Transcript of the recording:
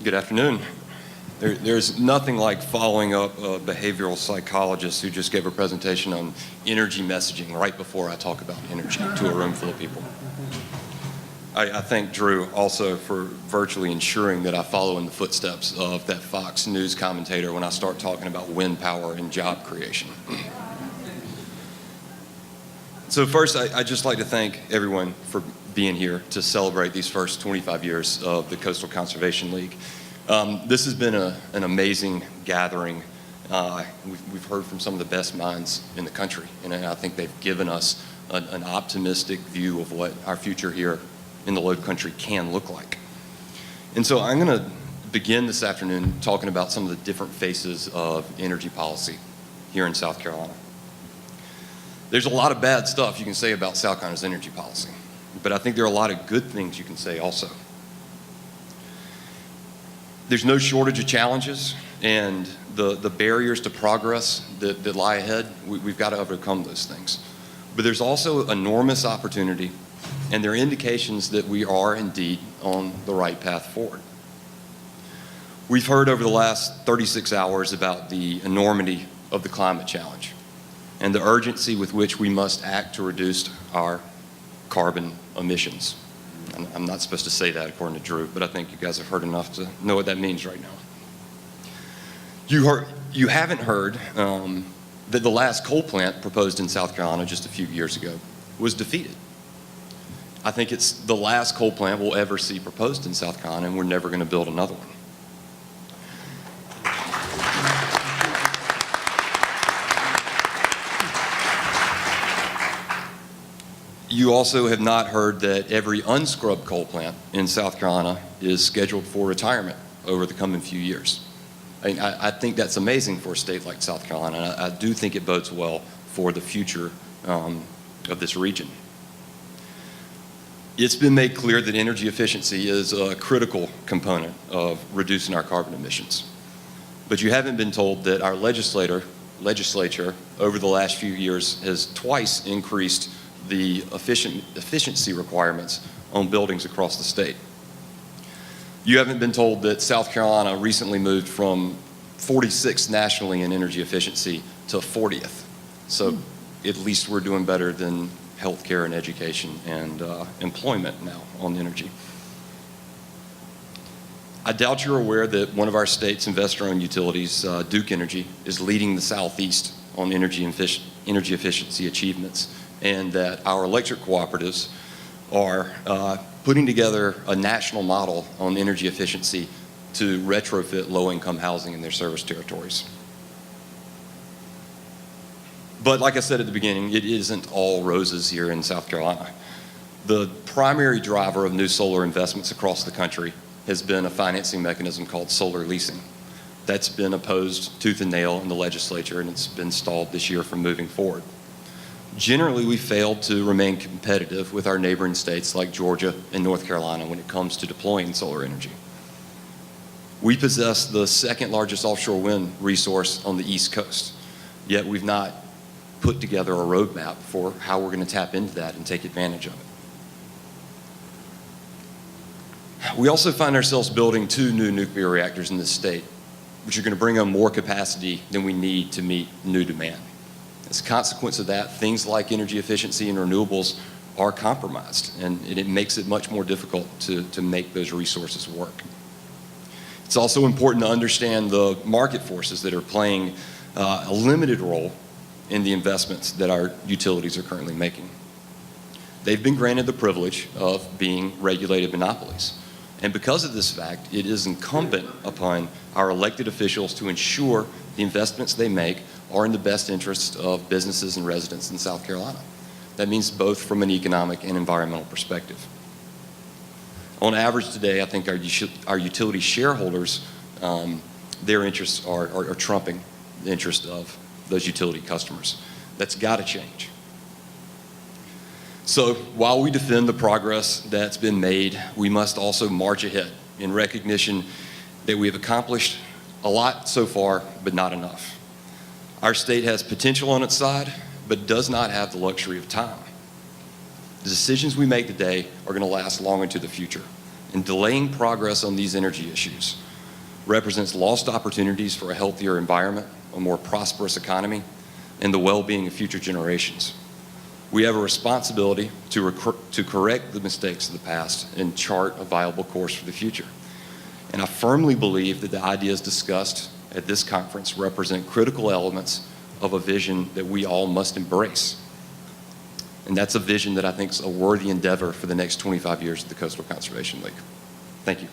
Good afternoon. There's nothing like following up a behavioral psychologist who just gave a presentation on energy messaging right before I talk about energy to a room full of people. I thank Drew also for virtually ensuring that I follow in the footsteps of that Fox News commentator when I start talking about wind power and job creation. So first, I'd just like to thank everyone for being here to celebrate these first 25 years of the Coastal Conservation League. This has been an amazing gathering. We've heard from some of the best minds in the country, and I think they've given us an optimistic view of what our future here in the Lowcountry can look like. And so I'm going to begin this afternoon talking about some of the different faces of energy policy here in South Carolina. There's a lot of bad stuff you can say about South Carolina's energy policy, but I think there are a lot of good things you can say also. There's no shortage of challenges, and the barriers to progress that lie ahead, we've got to overcome those things. But there's also enormous opportunity, and there are indications that we are indeed on the right path forward. We've heard over the last 36 hours about the enormity of the climate challenge and the urgency with which we must act to reduce our carbon emissions. I'm not supposed to say that according to Drew, but I think you guys have heard enough to know what that means right now. You haven't heard that the last coal plant proposed in South Carolina just a few years ago was defeated. I think it's the last coal plant we'll ever see proposed in South Carolina, and we're never going to build another one. You also have not heard that every unscrubbed coal plant in South Carolina is scheduled for retirement over the coming few years. I think that's amazing for a state like South Carolina. I do think it bodes well for the future of this region. It's been made clear that energy efficiency is a critical component of reducing our carbon emissions. But you haven't been told that our legislature over the last few years has twice increased the efficiency requirements on buildings across the state. You haven't been told that South Carolina recently moved from 46th nationally in energy efficiency to 40th. So at least we're doing better than healthcare and education and employment now on energy. I doubt you're aware that one of our state's investor-owned utilities, Duke Energy, is leading the Southeast on energy efficiency achievements, and that our electric cooperatives are putting together a national model on energy efficiency to retrofit low-income housing in their service territories. But like I said at the beginning, it isn't all roses here in South Carolina. The primary driver of new solar investments across the country has been a financing mechanism called solar leasing. That's been opposed tooth and nail in the legislature, and it's been stalled this year from moving forward. Generally, we failed to remain competitive with our neighboring states like Georgia and North Carolina when it comes to deploying solar energy. We possess the second largest offshore wind resource on the East Coast, yet we've not put together a roadmap for how we're going to tap into that and take advantage of it. We also find ourselves building 2 new nuclear reactors in this state, which are going to bring on more capacity than we need to meet new demand. As a consequence of that, things like energy efficiency and renewables are compromised, and it makes it much more difficult to make those resources work. It's also important to understand the market forces that are playing a limited role in the investments that our utilities are currently making. They've been granted the privilege of being regulated monopolies. And because of this fact, it is incumbent upon our elected officials to ensure the investments they make are in the best interest of businesses and residents in South Carolina. That means both from an economic and environmental perspective. On average today, I think our utility shareholders, their interests are trumping the interest of those utility customers. That's got to change. So while we defend the progress that's been made, we must also march ahead in recognition that we have accomplished a lot so far, but not enough. Our state has potential on its side, but does not have the luxury of time. The decisions we make today are going to last long into the future, and delaying progress on these energy issues represents lost opportunities for a healthier environment, a more prosperous economy, and the well-being of future generations. We have a responsibility to correct the mistakes of the past and chart a viable course for the future. And I firmly believe that the ideas discussed at this conference represent critical elements of a vision that we all must embrace. And that's a vision that I think is a worthy endeavor for the next 25 years of the Coastal Conservation League. Thank you.